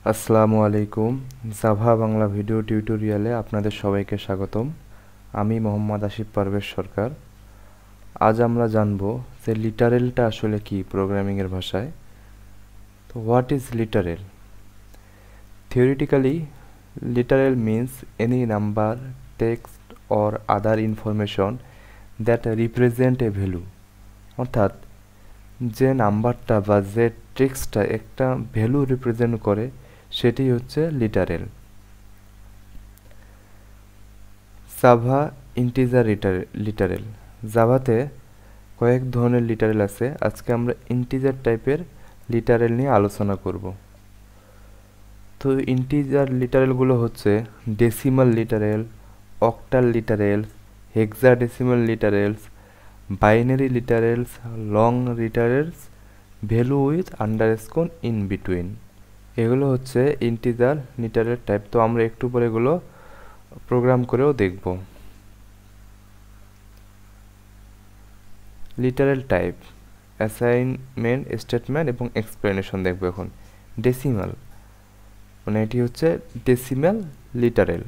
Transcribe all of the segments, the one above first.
আসসালামু আলাইকুম। Java Bangla video টিউটোরিয়ালে আপনাদের সবাইকে স্বাগতম। আমি মোহাম্মদ আসিফ পারভেজ সরকার। আজ আমরা জানব যে লিটারেলটা আসলে কি প্রোগ্রামিংয়ের ভাষায়। তো what is literal? Theoretically literal means any number, text or other information that represent a value. অর্থাৎ যে নাম্বারটা বা যে টেক্সটটা একটা ভ্যালু রিপ্রেজেন্ট করে সেটি হচ্ছে লিটারেল। Java integer literal. জাভাতে কয়েক ধরনের লিটারেল আছে। আজকে আমরা ইন্টিজার টাইপের লিটারেল নিয়ে আলোচনা করব। তো ইন্টিজার লিটারেলগুলো হচ্ছে decimal literal, octal literals, hexadecimal literals, binary literals, long literals, value with underscore in between. এগুলো হচ্ছে ইন্টিজার লিটারেল টাইপ। তো আমরা একটু পরে এগুলো প্রোগ্রাম করেও দেখব। লিটারেল টাইপ, অ্যাসাইনমেন্ট, স্টেটমেন্ট এবং এক্সপ্লেনেশন দেখব এখন। ডেসিমাল মানে এটি হচ্ছে decimal literal.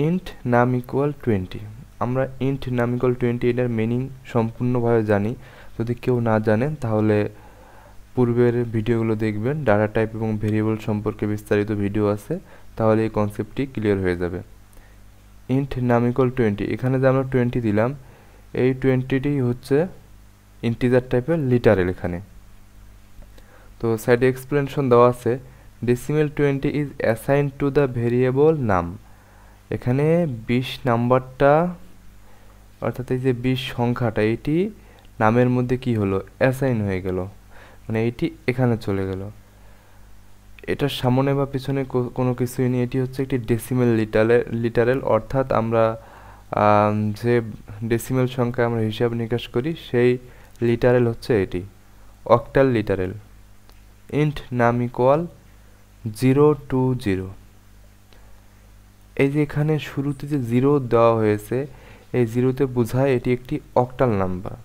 Int num equal 20। আমরা ইন্ট নাম ইকুয়াল 20 এটার মিনিং সম্পূর্ণভাবে জানি। যদি কেউ না জানেন তাহলে পূর্বের ভিডিওগুলো দেখবেন। ডাটা টাইপ এবং ভেরিয়েবল সম্পর্কে বিস্তারিত ভিডিও আছে, তাহলে এই কনসেপ্টটি ক্লিয়ার হয়ে যাবে। ইন্ট নাম ইকুয়াল 20, এখানে যে আমরা 20 দিলাম, এই 20টি হচ্ছে ইন্টিজার টাইপের লিটারেল এখানে। তো সাইডে এক্সপ্লেনেশন দেওয়া আছে, decimal 20 is assign to the variable নাম। এখানে 20 নাম্বারটা, অর্থাৎ এই যে 20 সংখ্যাটা, এটি নামের মধ্যে কি হলো, অ্যাসাইন হয়ে গেল, মানে এটি এখানে চলে গেল। এটার সামনে বা পিছনে কোনো কিছুই নেই। এটি হচ্ছে একটি ডেসিমেল লিটারেল, অর্থাৎ আমরা যে ডেসিমেল সংখ্যা আমরা হিসাব নিকাশ করি সেই লিটারেল হচ্ছে এটি। Octal literal, int num equal 020। এই যে এখানে শুরুতে যে 0 দেওয়া হয়েছে, এই 0তে বোঝায় এটি একটি অক্টাল নাম্বার।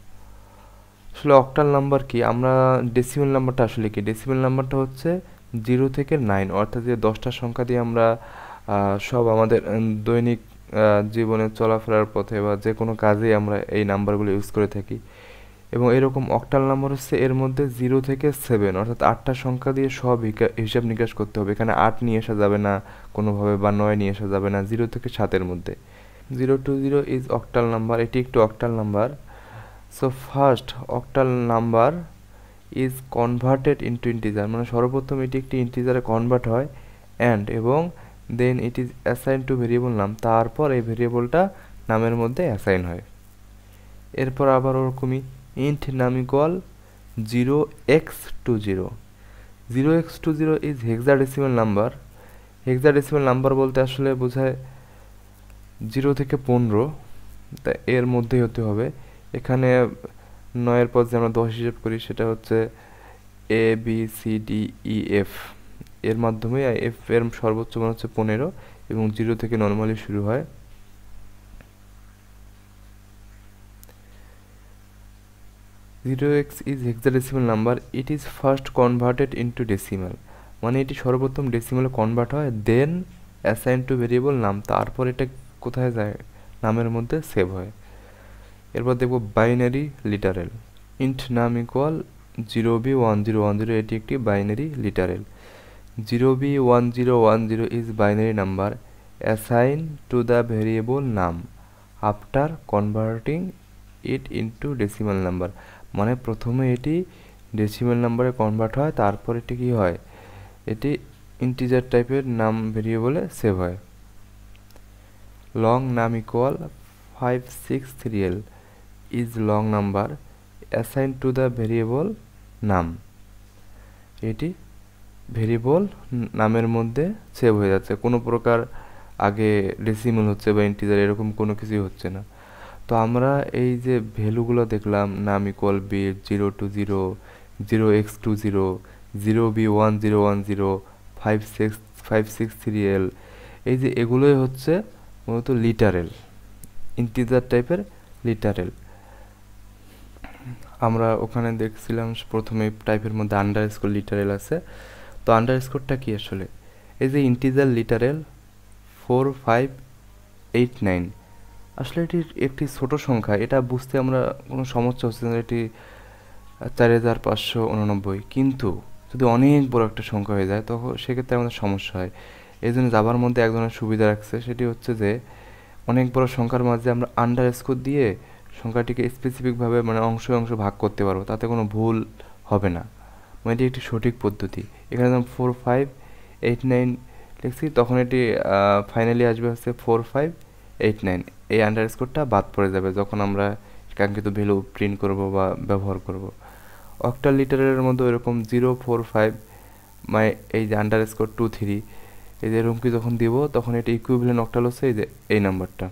আসলে অক্টাল নাম্বার কি, আমরা ডেসিমেল নাম্বারটা আসলে কি, ডেসিমেল নাম্বারটা হচ্ছে 0 থেকে 9, অর্থাৎ যে 10টা সংখ্যা দিয়ে আমরা সব আমাদের দৈনিক জীবনে চলাফেরার পথে বা যে কোনো কাজেই আমরা এই নাম্বারগুলো ইউজ করে থাকি। এবং এরকম অক্টাল নাম্বার হচ্ছে এর মধ্যে 0 থেকে 7, অর্থাৎ 8টা সংখ্যা দিয়ে সব হিসাব নিকাশ করতে হবে। এখানে 8 নিয়ে আসা যাবে না কোনোভাবে, বা 9 নিয়ে আসা যাবে না, 0 থেকে 7-এর মধ্যে। 020 ইজ অক্টাল নাম্বার, এটি একটি octal number. So first octal number is converted into integer, মানে সর্বপ্রথম এটি একটি ইন্টিজারে কনভার্ট হয়, অ্যান্ড এবং then it is assign to variable num, তারপর এই ভেরিয়েবলটা নামের মধ্যে অ্যাসাইন হয়। এরপর আবার ওরকমই int num equal 0x20। 0x20 is hexadecimal number. Hexadecimal number বলতে আসলে বোঝায় 0 থেকে 15, তা এর মধ্যেই হতে হবে। এখানে 9-এর পর যে আমরা 10 হিসেব করি সেটা হচ্ছে ABCDEF, এর মাধ্যমে এফ এর সর্বোচ্চ মান হচ্ছে 15 এবং 0 থেকে নর্মালি শুরু হয়। Zero x is hexadecimal number, it is first converted into decimal, মানে এটি সর্বপ্রথম ডেসিমালে কনভার্ট হয়, দেন অ্যাসাইন টু ভেরিয়েবল নাম, তারপর এটা কোথায় যায়, নামের মধ্যে সেভ হয়। এরপর দেখব binary literal. Int num equal 0b1010, এটি একটি binary literal. 0b1010 is binary number assign to the variable num after converting it into decimal number, মানে প্রথমে এটি ডেসিমাল নাম্বারে কনভার্ট হয়, তারপর এটি কি হয়, এটি ইন্টিজার টাইপের নাম ভেরিয়েবলে সেভ হয়। লং নাম equal 563L is long number assign to the variable নাম, এটি ভেরিয়েবল নামের মধ্যে সেভ হয়ে যাচ্ছে, কোনো প্রকার আগে ডেসিমাল হচ্ছে বা ইন্টিজার এরকম কোনো কিছুই হচ্ছে না। তো আমরা এই যে ভ্যালুগুলো দেখলাম, নাম equal B 020, 0x20, 0b1010, 563L, এই যে এগুলোই হচ্ছে মূলত লিটারেল, ইন্টিজার টাইপের লিটারেল। আমরা ওখানে দেখছিলাম প্রথমে টাইপের মধ্যে আন্ডারস্কোর লিটারেল আছে। তো আন্ডারস্কোরটা কি আসলে? এই যে ইন্টিজার লিটারেল 4589, আসলে এটি একটি ছোট সংখ্যা, এটা বুঝতে আমরা কোনো সমস্যা হচ্ছে না, এটি 4589, কিন্তু যদি অনেক বড় একটা সংখ্যা হয়ে যায় তখন সেক্ষেত্রে আমাদের সমস্যা হয়। এই জন্য জাভার মধ্যে এক ধরনের সুবিধা রাখছে, সেটি হচ্ছে যে অনেক বড় সংখ্যার মাঝে আমরা আন্ডারস্কোর দিয়ে সংখ্যাটিকে স্পেসিফিকভাবে মানে অংশে অংশ ভাগ করতে পারবো, তাতে কোনো ভুল হবে না। মানে এটি একটি সঠিক পদ্ধতি। এখানে যখন 4589 লিখছি তখন এটি ফাইনালি আসবে হচ্ছে 4589, এই আন্ডারস্কোরটা বাদ পড়ে যাবে যখন আমরা কাঙ্ক্ষিত ভ্যালু প্রিন্ট করব বা ব্যবহার করব। অক্টাল লিটারের মধ্যে এরকম 045 মানে এই যে আন্ডারস্কোর 23, এই যে এরকম কি যখন দিব তখন এটা ইকুইভ্যালেন্ট অক্টাল হচ্ছে এই যে এই নাম্বারটা।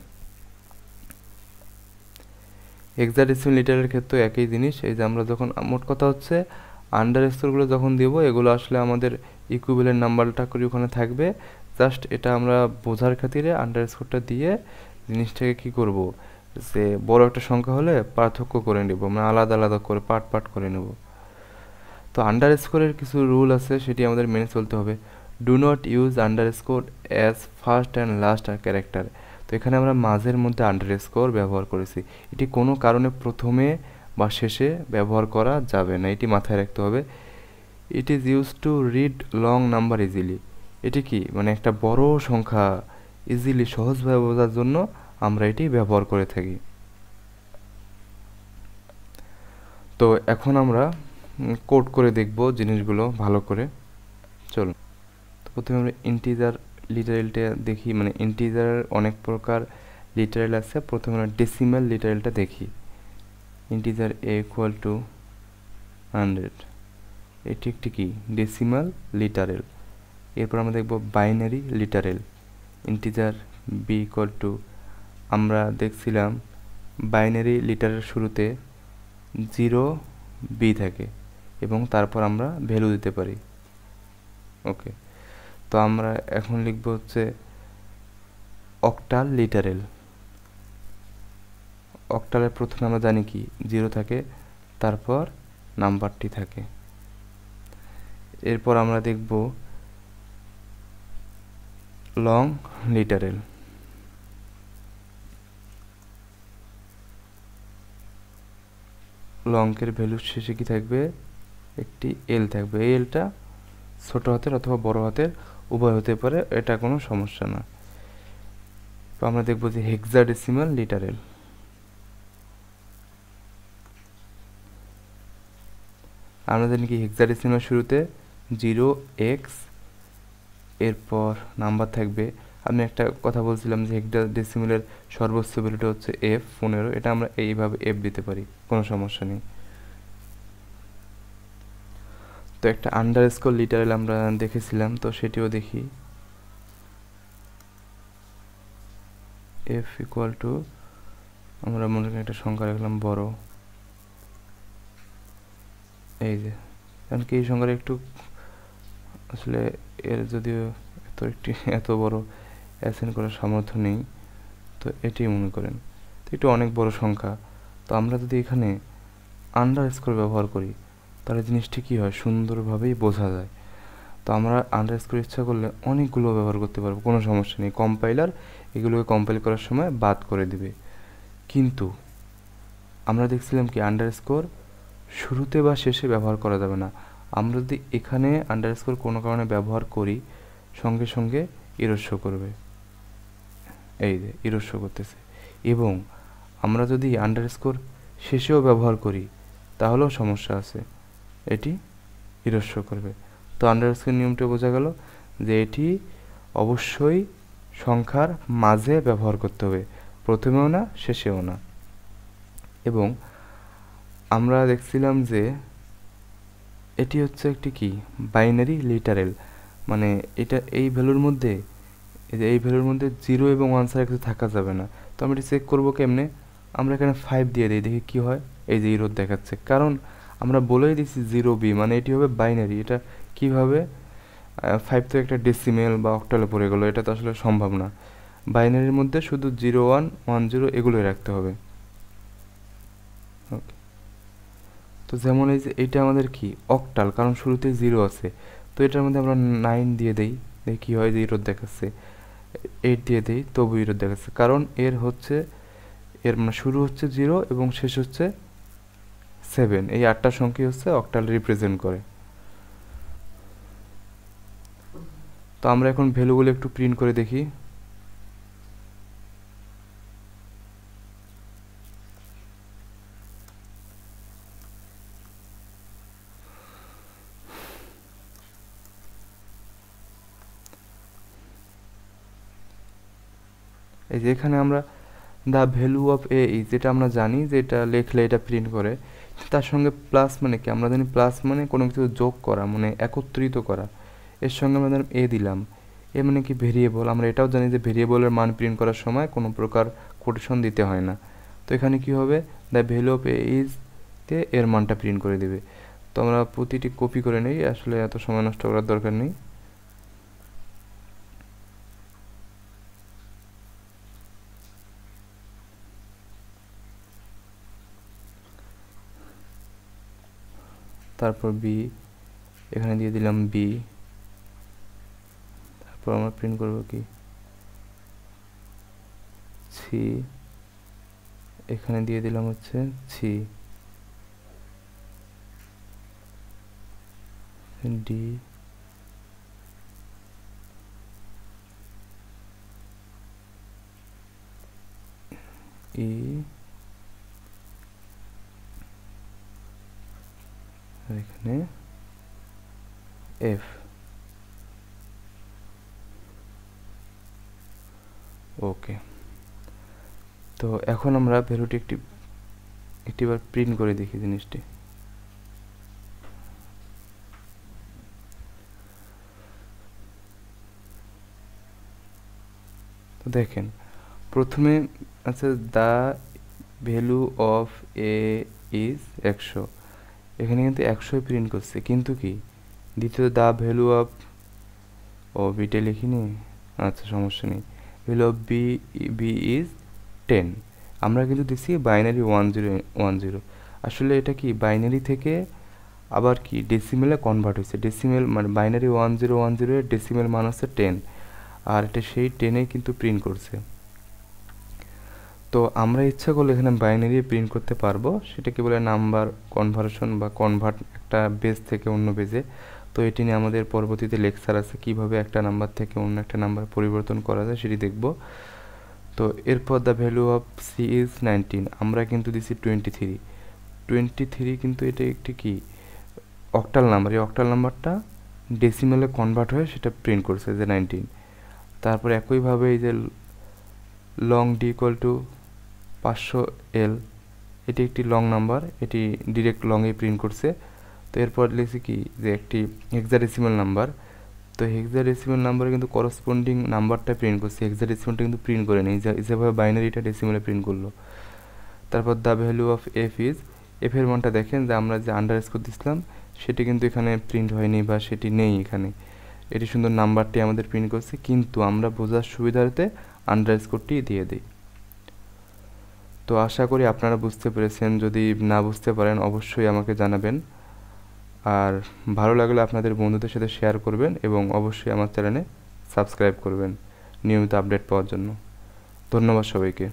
হেক্সাডেসিমাল লিটারের ক্ষেত্রে একই জিনিস, এই যে আমরা যখন মোট কথা হচ্ছে আন্ডারস্কোরগুলো যখন দিব এগুলো আসলে আমাদের ইকুইভ্যালেন্ট নাম্বারটা করে ওখানে থাকবে, জাস্ট এটা আমরা বোঝার খাতিরে আন্ডারস্কোরটা দিয়ে জিনিসটাকে কি করব, যে বড় একটা সংখ্যা হলে পার্থক্য করে নেব, মানে আলাদা আলাদা করে পার্ট পার্ট করে নেব। তো আন্ডারস্কোরের কিছু রুল আছে, সেটি আমাদের মেনে চলতে হবে। Do not use underscore as first and last character. তো এখানে আমরা মাঝের মধ্যে আন্ডারস্কোর ব্যবহার করেছি, এটি কোনো কারণে প্রথমে বা শেষে ব্যবহার করা যাবে না, এটি মাথায় রাখতে হবে। It is use to read long number easily. এটি কি মানে একটা বড় সংখ্যা ইজিলি সহজভাবে বোঝার জন্য আমরা এটি ব্যবহার করে থাকি। তো এখন আমরা কোড করে দেখব জিনিসগুলো ভালো করে। চলুন, তো প্রথমে আমরা ইন্টিজার লিটারেলটা দেখি, মানে ইন্টিজার অনেক প্রকার লিটারেল আছে। প্রথমে আমরা ডেসিমাল লিটারেলটা দেখি। ইন্টিজার a ইকুয়াল টু 100, এটি একটি কি ডেসিমাল লিটারেল। এরপর আমরা দেখব binary literal. Integer b equal to, আমরা দেখছিলাম বাইনারি লিটারের শুরুতে 0b থাকে এবং তারপর আমরা ভ্যালু দিতে পারি। ওকে, তো আমরা এখন লিখব হচ্ছে অক্টাল লিটারেল। অক্টালের প্রথমে আমরা জানি কি 0 থাকে, তারপর নাম্বারটি থাকে। এরপর আমরা দেখব লং লিটারেল। লংকের ভ্যালুর শেষে কি থাকবে, একটি এল থাকবে। এই এলটা ছোট হাতের অথবা বড় হাতের উভয় হতে পারে, এটা কোনো সমস্যা না। তো আমরা দেখব যে হেক্সাডেসিমাল লিটারেল। আমরা জানি কি হেক্সাডেসিমাল শুরুতে 0x, এরপর নাম্বার থাকবে। আমি একটা কথা বলছিলাম যে হেক্সাডেসিমালের সর্বোচ্চ ভ্যালুটা হচ্ছে F15, এটা আমরা এইভাবে F দিতে পারি, কোনো সমস্যা নেই। তো একটা আন্ডারস্কোর লিটারেল আমরা দেখেছিলাম, তো সেটিও দেখি। F ইকুয়াল টু, আমরা মনে করি একটা সংখ্যা রাখলাম বড়, এই যে কারণ কি এই সংখ্যার একটু আসলে এর যদিও এত বড় অ্যাসাইন করার সামর্থ্য নেই, তো এটি মনে করেন তো একটু অনেক বড় সংখ্যা। তো আমরা যদি এখানে আন্ডারস্কোর ব্যবহার করি তাহলে জিনিসটি কী হয়, সুন্দরভাবেই বোঝা যায়। তো আমরা আন্ডারস্কোর ইচ্ছা করলে অনেকগুলো ব্যবহার করতে পারবো, কোনো সমস্যা নেই। কম্পাইলার এগুলোকে কম্পাইল করার সময় বাদ করে দিবে। কিন্তু আমরা দেখছিলাম কি আন্ডারস্কোর শুরুতে বা শেষে ব্যবহার করা যাবে না। আমরা যদি এখানে আন্ডারস্কোর কোনো কারণে ব্যবহার করি সঙ্গে সঙ্গে এরর শো করবে, এই যে এরর শো করতেছে। এবং আমরা যদি আন্ডারস্কোর শেষেও ব্যবহার করি তাহলেও সমস্যা আছে, এটি এরর শো করবে। তো আন্ডারস্কোর নিয়মটা বোঝা গেল যে এটি অবশ্যই সংখ্যার মাঝে ব্যবহার করতে হবে, প্রথমেও না শেষেও না। এবং আমরা দেখছিলাম যে এটি হচ্ছে একটি কি বাইনারি লিটারেল, মানে এটা এই ভ্যালুর মধ্যে এই ভ্যালুর মধ্যে 0 এবং 1 ছাড়া কিছু থাকা যাবে না। তো আমরা এটি চেক করবো কেমনে, আমরা এখানে 5 দিয়ে দিই, দেখি কি হয়। এই যে এরর দেখাচ্ছে, কারণ আমরা বলেই দিচ্ছি 0b, মানে এটি হবে বাইনারি। এটা কিভাবে 5 তো একটা ডেসিমেল বা অক্টালে পড়ে গেলো, এটা তো আসলে সম্ভব না। বাইনারির মধ্যে শুধু 0 1 1 0 এগুলোই রাখতে হবে। ওকে, তো যেমন এই যে এইটা আমাদের কি অক্টাল, কারণ শুরুতে 0 আছে। তো এটার মধ্যে আমরা 9 দিয়ে দেই, দেখি কী হয়, যে ইরোর দেখাচ্ছে। 8 দিয়ে দেই, তবু ইরোর দেখাচ্ছে, কারণ এর হচ্ছে এর মানে শুরু হচ্ছে 0 এবং শেষ হচ্ছে 7। এই 8টা সংখ্যা হচ্ছে অক্টাল রিপ্রেজেন্ট করে। তো আমরা এখন ভ্যালুগুলো একটু প্রিন্ট করে দেখি। এই যে এখানে আমরা the value of A is, যেটা আমরা জানি যে এটা লেখলে এটা প্রিন্ট করে, তার সঙ্গে প্লাস মানে কি, আমরা জানি প্লাস মানে কোনো কিছু যোগ করা, মানে একত্রিত করা। এর সঙ্গে আমরা ধরুন এ দিলাম, এ মানে কি ভেরিয়েবল। আমরা এটাও জানি যে ভেরিয়েবলের মান প্রিন্ট করার সময় কোনো প্রকার কোটেশন দিতে হয় না। তো এখানে কি হবে, the value of A is তে এর মানটা প্রিন্ট করে দেবে। তো আমরা প্রতিটি কপি করে নেই, আসলে এত সময় নষ্ট করার দরকার নেই। তারপর বি, এখানে দিয়ে দিলাম বি, তারপর আমরা প্রিন্ট করব কি সি, এখানে দিয়ে দিলাম হচ্ছে সি, ডি, ই, আর এখানে এফ। ওকে, তো এখন আমরা ভ্যালুটি একটিবার প্রিন্ট করে দেখি জিনিসটি। তো দেখেন প্রথমে আছে the value of A is 100, এখানে কিন্তু 100 প্রিন্ট করছে, কিন্তু কি দ্বিতীয় দ্য ভ্যালু অফ, ও বিটা লিখিনি, আচ্ছা সমস্যা নেই, ভ্যালু অফ বি ইজ 10। আমরা কিন্তু দিচ্ছি বাইনারি 1010, আসলে এটা কি বাইনারি থেকে আবার কি ডেসিমেলে কনভার্ট হয়েছে। ডেসিমেল মানে বাইনারি 1010 এর ডেসিমেল মান হচ্ছে 10, আর এটা সেই 10 কিন্তু প্রিন্ট করছে। তো আমরা ইচ্ছা করলে এখানে বাইনারি প্রিন্ট করতে পারবো, সেটাকে বলে নাম্বার কনভার্সন বা কনভার্ট একটা বেজ থেকে অন্য বেজে। তো এটি নিয়ে আমাদের পরবর্তীতে লেকচার আছে, কিভাবে একটা নাম্বার থেকে অন্য একটা নাম্বার পরিবর্তন করা যায় সেটি দেখব। তো এরপর the value of C is 19, আমরা কিন্তু দিছি 23 কিন্তু এটা একটি কি অক্টাল নাম্বার, এই অক্টাল নাম্বারটা ডেসিমেলে কনভার্ট হয়ে সেটা প্রিন্ট করছে যে 19। তারপর একইভাবে এই যে long D equal to 500L, এটি একটি লং নাম্বার, এটি ডিরেক্ট লংয়ে প্রিন্ট করছে। তো এরপর লিখছি কি যে একটি হেক্সাডেসিমাল নাম্বার, তো হেক্সাডেসিমাল নাম্বারে কিন্তু করসপন্ডিং নাম্বারটা প্রিন্ট করছে, হেক্সাডেসিমালটা কিন্তু প্রিন্ট করে নেই, যেভাবে বাইনারিটা ডেসিমালে প্রিন্ট করলো। তারপর the value of F is, এফের মানটা দেখেন যে আমরা যে আন্ডারস্কোর দিছিলাম সেটি কিন্তু এখানে প্রিন্ট হয়নি বা সেটি নেই এখানে, এটি সুন্দর নাম্বারটি আমাদের প্রিন্ট করছে, কিন্তু আমরা বোঝার সুবিধার্থে আন্ডারস্কোরটি দিয়ে দিই। তো আশা করি আপনারা বুঝতে পেরেছেন, যদি না বুঝতে পারেন অবশ্যই আমাকে জানাবেন, আর ভালো লাগলে আপনাদের বন্ধুদের সাথে শেয়ার করবেন এবং অবশ্যই আমার চ্যানেলে সাবস্ক্রাইব করবেন নিয়মিত আপডেট পাওয়ার জন্য। ধন্যবাদ সবাইকে।